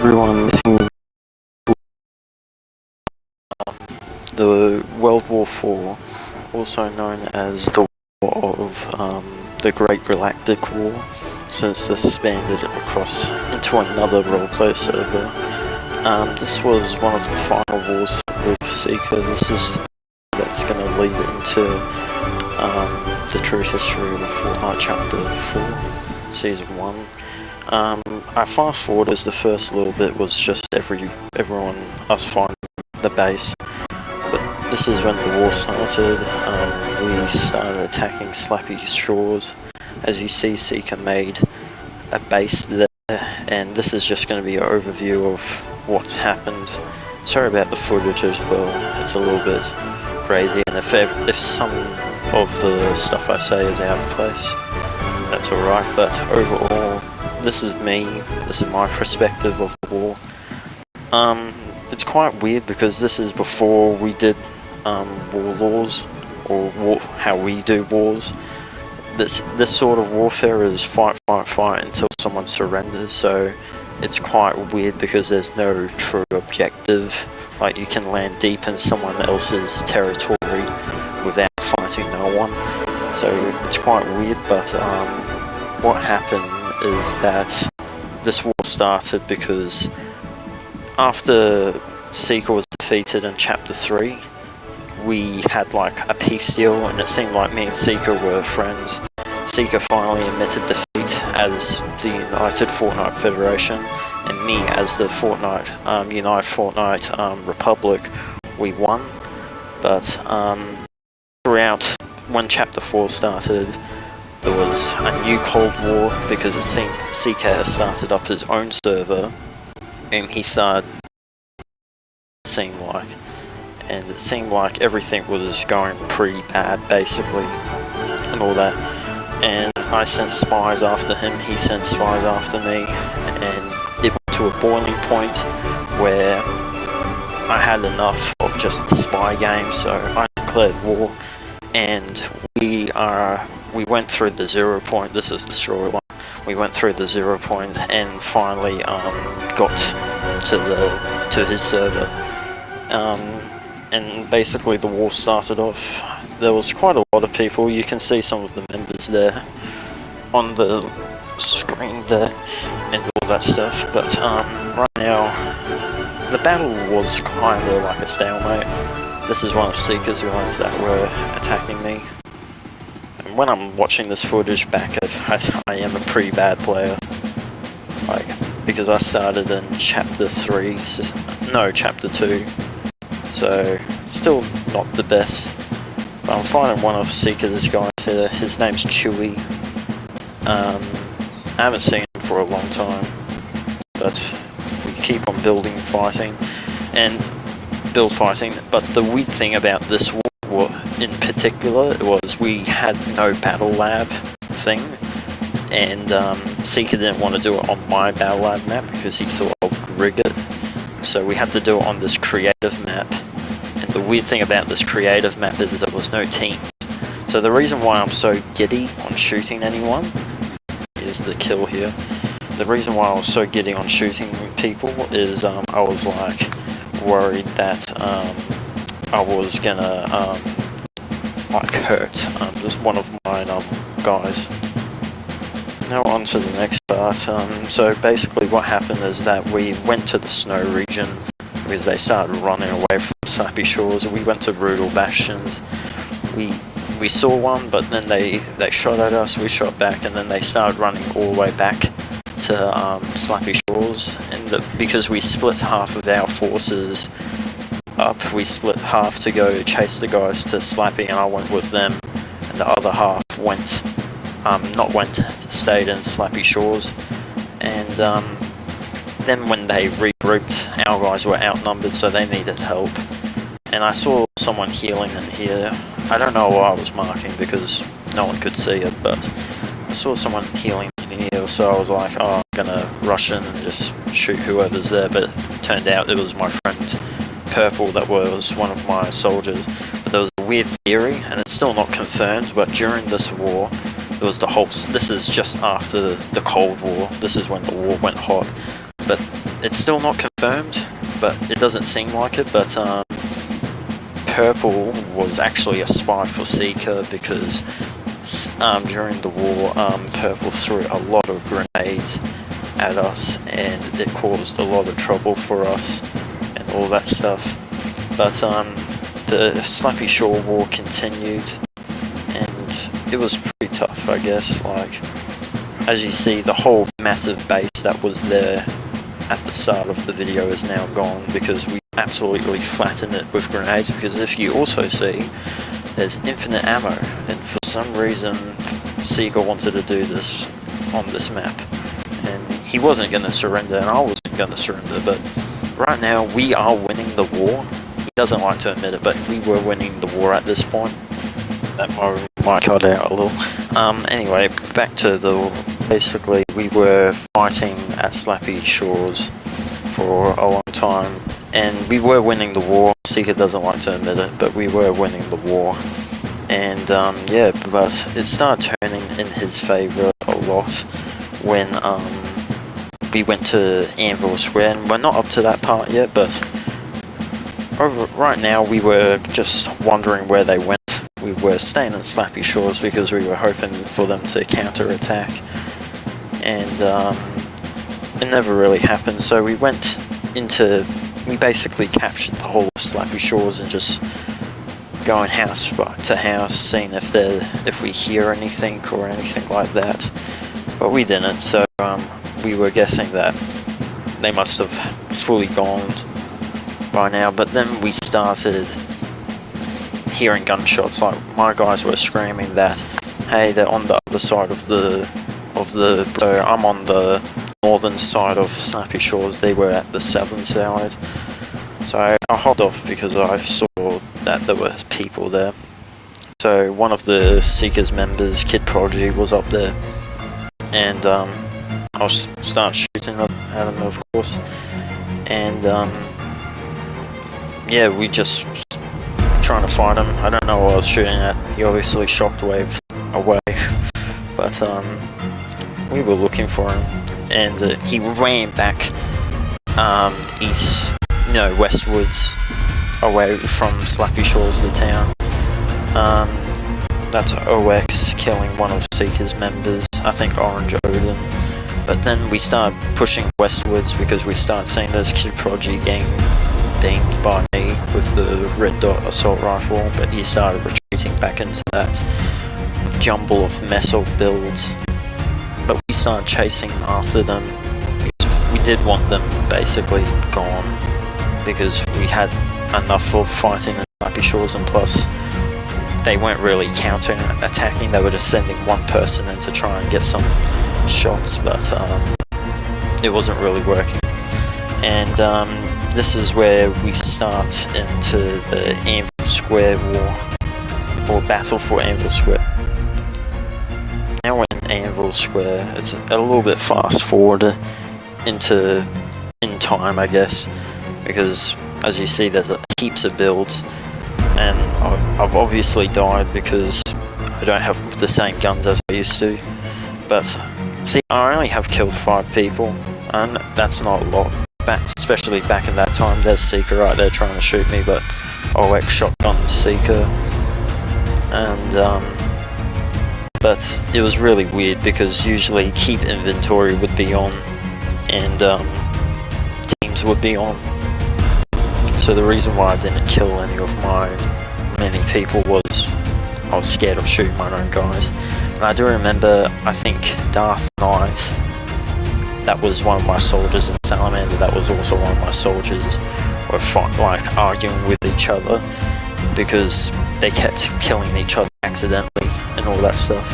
everyone listening to the World War IV, also known as the War of the Great Galactic War, since this expanded across into another roleplay server. This was one of the final wars with Seeker. This is that's going to lead into the true history of Fortnite Chapter 4, Season 1. I fast forward as the first little bit was just everyone, us finding the base. But this is when the war started. We started attacking Slappy Shores. As you see, Seeker made a base there, and this is just going to be an overview of what's happened. Sorry about the footage as well, it's a little bit crazy, and if some of the stuff I say is out of place, that's alright, but overall, this is me, this is my perspective of the war. It's quite weird because this is before we did war laws, or how we do wars. This sort of warfare is fight until someone surrenders, so it's quite weird because there's no true objective. Like, you can land deep in someone else's territory without fighting no one, so it's quite weird. But what happened is that this war started because after Seeker was defeated in Chapter 3, we had like a peace deal, and it seemed like me and Seeker were friends. Seeker finally admitted defeat as the United Fortnite Federation, and me as the United Fortnite Republic. We won, but throughout, when Chapter 4 started, there was a new Cold War because it seemed Seeker had started up his own server, and he started, it seemed like everything was going pretty bad basically, and all that. And I sent spies after him, he sent spies after me, and it went to a boiling point where I had enough of just the spy game, so I declared war, and we went through the 0 point. This is the storyline. We went through the 0 point and finally got to his server. And basically the war started off. There was quite a lot of people. You can see some of the members there on the screen there and all that stuff. But right now, the battle was kind of like a stalemate. This is one of Seeker's guys that were attacking me. And when I'm watching this footage back, I am a pretty bad player. Like, because I started in Chapter 2. So, still not the best. But I'm finding one of Seeker's guys here. His name's Chewy. I haven't seen him for a long time, but we keep on building fighting. But the weird thing about this war in particular was we had no battle lab thing, and Seeker didn't want to do it on my battle lab map because he thought I would rig it. So we had to do it on this creative map, and the weird thing about this creative map is there was no team. So the reason why I'm so giddy on shooting anyone is the kill here. The reason why I was so giddy on shooting people is I was like worried that I was gonna like hurt just one of mine guys. Now on to the next part. So basically what happened is that we went to the snow region because they started running away from Slappy Shores. We went to Brutal Bastions. We saw one, but then they shot at us, we shot back, and then they started running all the way back to Slappy Shores. And because we split half of our forces up, we split half to go chase the guys to Slappy, and I went with them, and the other half stayed in Slappy Shores. And then when they regrouped, our guys were outnumbered, so they needed help. And I saw someone healing in here. I don't know what I was marking because no one could see it, but I saw someone healing in here, so I was like, oh, I'm gonna rush in and just shoot whoever's there. But it turned out it was my friend Purple that was one of my soldiers. But there was a weird theory, and it's still not confirmed, but during this war, there was this is just after the Cold War, this is when the war went hot, but it's still not confirmed, but it doesn't seem like it, but Purple was actually a spy for Seeker because during the war, Purple threw a lot of grenades at us and it caused a lot of trouble for us and all that stuff. But the Slappy Shore War continued and it was pretty tough, I guess. Like, as you see, the whole massive base that was there at the start of the video is now gone because we absolutely flattened it with grenades. Because if you also see, there's infinite ammo, and for some reason Seeker wanted to do this on this map, and he wasn't going to surrender, and I wasn't going to surrender. But right now we are winning the war. He doesn't like to admit it, but we were winning the war at this point. That might cut out a little. Anyway, back to basically we were fighting at Slappy Shores for a long time, and we were winning the war. Seeker doesn't like to admit it, but we were winning the war. And yeah, but it started turning in his favor a lot when we went to Anvil Square, and we're not up to that part yet, but right now we were just wondering where they went. We were staying in Slappy Shores because we were hoping for them to counter-attack, and it never really happened. So we basically captured the whole of Slappy Shores and just going house to house, seeing if we hear anything or anything like that. But we didn't, so we were guessing that they must have fully gone by now. But then we started hearing gunshots. Like, my guys were screaming that, hey, they're on the other side of the so I'm on the northern side of Slappy Shores, they were at the southern side. So I hopped off because I saw that there were people there. So one of the Seekers members, Kid Prodigy, was up there, and I'll start shooting at him, of course. And yeah, we just trying to find him. I don't know what I was shooting at. He obviously shockwaved away, but we were looking for him, and he ran back westwards, away from Slappy Shores, the town. That's OX killing one of Seeker's members, I think Orange Odin. But then we started pushing westwards because we started seeing those Kid Prodigy getting dinged by me with the red dot assault rifle, but he started retreating back into that jumble of mess of builds. But we started chasing after them because we did want them basically gone, because we had enough of fighting in Slappy Shores, and plus they weren't really counter-attacking, they were just sending one person in to try and get some shots, but it wasn't really working. And this is where we start into the Anvil Square war, or battle for Anvil Square. Now we're in Anvil Square. It's a little bit fast forward in time, I guess, because as you see there's heaps of builds, and I've obviously died because I don't have the same guns as I used to. But see, I only have killed 5 people, and that's not a lot. Especially back in that time, there's Seeker right there trying to shoot me, but OX shotgun Seeker. And but it was really weird because usually keep inventory would be on, and teams would be on. So the reason why I didn't kill many people was I was scared of shooting my own guys. And I do remember, I think Darth Knight, that was one of my soldiers in Salamander, that was also one of my soldiers, were arguing with each other because they kept killing each other accidentally and all that stuff.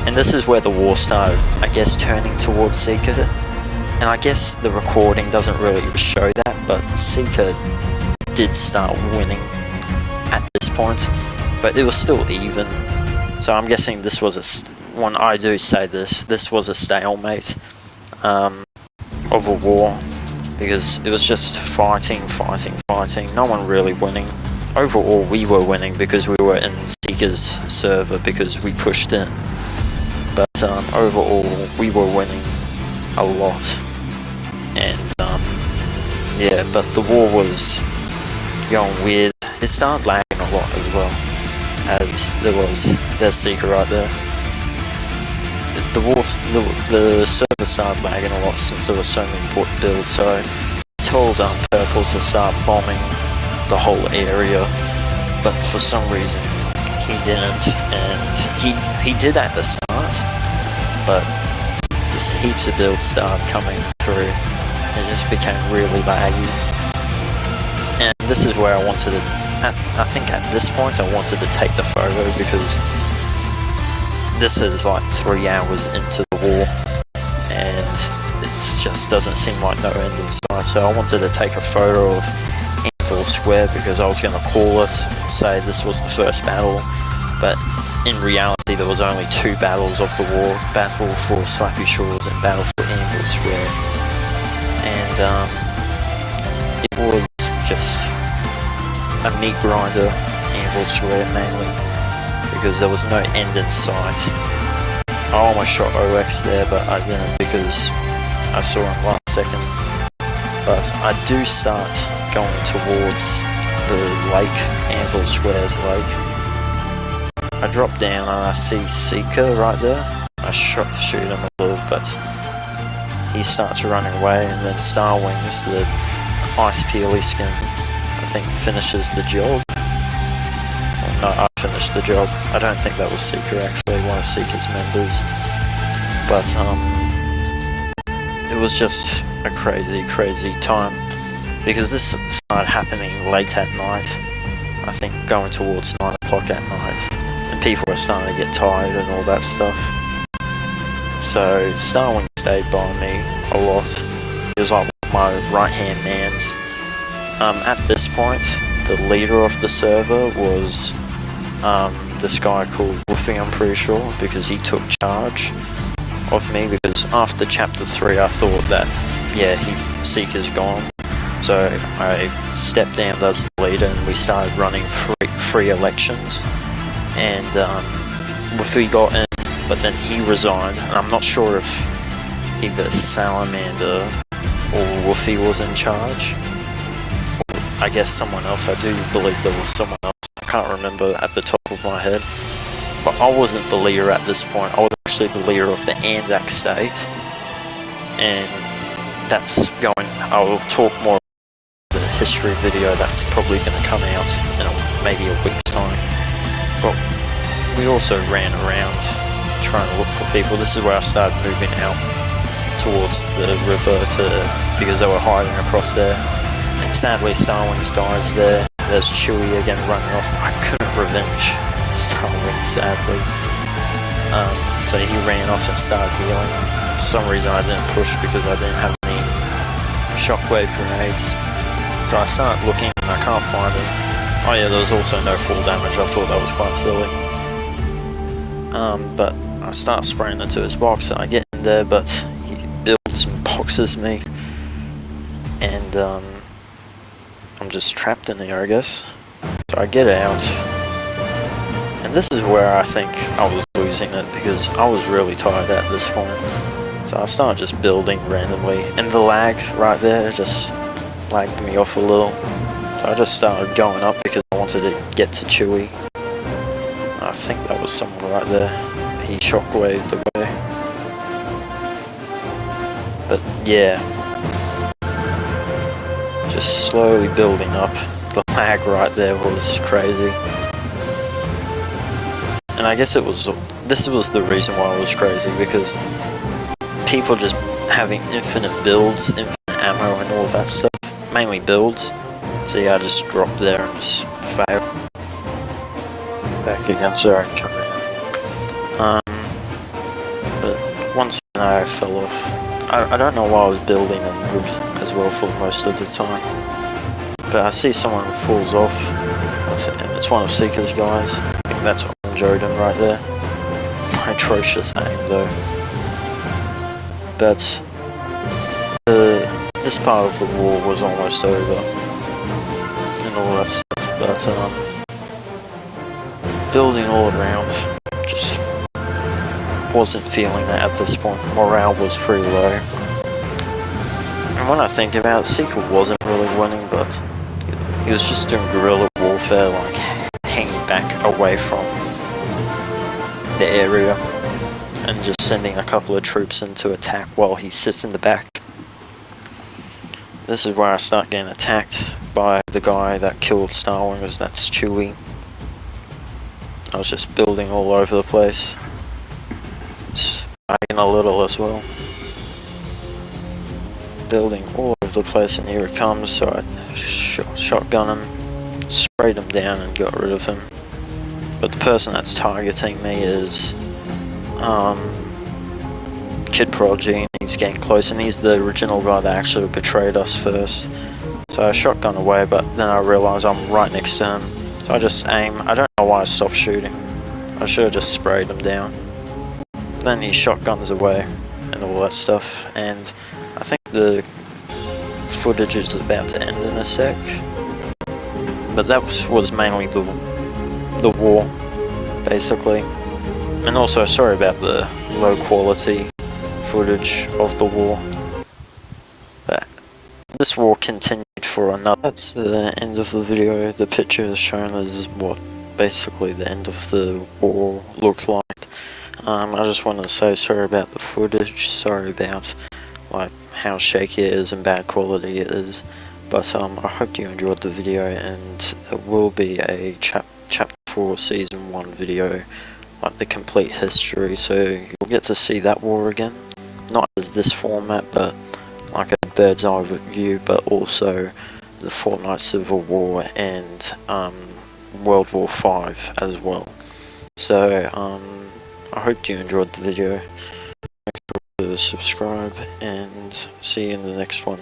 And this is where the war started, I guess, turning towards Seeker. And I guess the recording doesn't really show that, but Seeker did start winning at this point, but it was still even. So I'm guessing this was when I do say this was a stalemate of a war, because it was just fighting, no one really winning. Overall we were winning because we were in Seeker's server because we pushed in, but overall we were winning a lot. And yeah, but the war was going weird. It started lagging a lot as well, as there's Seeker right there. The server started lagging a lot since there were so many builds, so I told Purple to start bombing the whole area, but for some reason he didn't, and he did at the start, but just heaps of builds started coming through. It just became really laggy, and this is where I wanted to, I think at this point I wanted to take the photo, because this is like 3 hours into the war and it just doesn't seem like no end in sight, so I wanted to take a photo of Anvil Square because I was going to call it and say this was the first battle, but in reality there was only 2 battles of the war, Battle for Slappy Shores and Battle for Anvil Square, and it was just a meat grinder, Anvil Square mainly, because there was no end in sight. I almost shot OX there, but I didn't because I saw him last second. But I do start going towards the lake, Anvil Square's lake. I drop down and I see Seeker right there. I shoot him a little, but he starts running away, and then Starwings, the Ice Peely skin, I think finishes the job. No, I finished the job. I don't think that was Seeker actually, one of Seeker's members. But it was just a crazy time, because this started happening late at night. I think going towards 9 o'clock at night, and people were starting to get tired and all that stuff. So Starwing stayed by me a lot. He was like my right hand man's. At this point, the leader of the server was this guy called Woofy, I'm pretty sure, because he took charge of me, because after chapter 3 I thought that, yeah, Seeker's gone, so I stepped down as the leader and we started running free elections, and Woofy got in, but then he resigned, and I'm not sure if either Salamander or Woofy was in charge. I guess someone else. I do believe there was someone else. I can't remember at the top of my head. But I wasn't the leader at this point. I was actually the leader of the Anzac State. And that's going... I will talk more about the history video that's probably going to come out in maybe a week's time. But we also ran around trying to look for people. This is where I started moving out towards the river because they were hiding across there. And sadly Starwings dies there. There's Chewie again running off. I couldn't revenge Starwings, sadly. So he ran off and started healing. For some reason I didn't push because I didn't have any shockwave grenades. So I started looking and I can't find him. Oh yeah, there was also no full damage. I thought that was quite silly. But I start spraying into his box and I get in there, but he builds and boxes me. And I'm just trapped in there, I guess. So I get out, and this is where I think I was losing it, because I was really tired at this point. So I started just building randomly, and the lag right there just lagged me off a little. So I just started going up because I wanted to get to Chewie. I think that was someone right there. He shockwaved away. But yeah. Just slowly building up. The lag right there was crazy. And I guess this was the reason why it was crazy, because people just having infinite builds, infinite ammo and all of that stuff. Mainly builds. So yeah, I just dropped there and just failed. Back again, sorry, come in. But once I fell off. I don't know why I was building in wood as well for most of the time. But I see someone falls off, and it's one of Seeker's guys. I think that's Orange Odin right there. My atrocious aim though. But this part of the war was almost over, and all that stuff. But building all around, just wasn't feeling that at this point. Morale was pretty low. And when I think about it, Seeker wasn't really winning, but he was just doing guerrilla warfare, like hanging back away from the area and just sending a couple of troops in to attack while he sits in the back. This is where I start getting attacked by the guy that killed Star Wars, that's Chewie. I was just building all over the place. Just lagging a little as well. Building all over the place, and here he comes, so I shotgun him, sprayed him down and got rid of him. But the person that's targeting me is Kid Prodigy, and he's getting close, and he's the original guy that actually betrayed us first. So I shotgun away, but then I realised I'm right next to him. So I just aim. I don't know why I stopped shooting. I should have just sprayed him down. Then he shotguns away and all that stuff, and I think the footage is about to end in a sec. But that was mainly the war, basically. And also, sorry about the low quality footage of the war. But this war continued for another. That's the end of the video. The picture is shown as what basically the end of the war looked like. I just wanted to say sorry about the footage, sorry about like how shaky it is and bad quality it is, but I hope you enjoyed the video, and there will be a chapter 4 season 1 video, like the complete history, so you'll get to see that war again, not as this format, but like a bird's eye view, but also the Fortnite Civil War and World War 5 as well. So I hope you enjoyed the video. Make sure to subscribe and see you in the next one.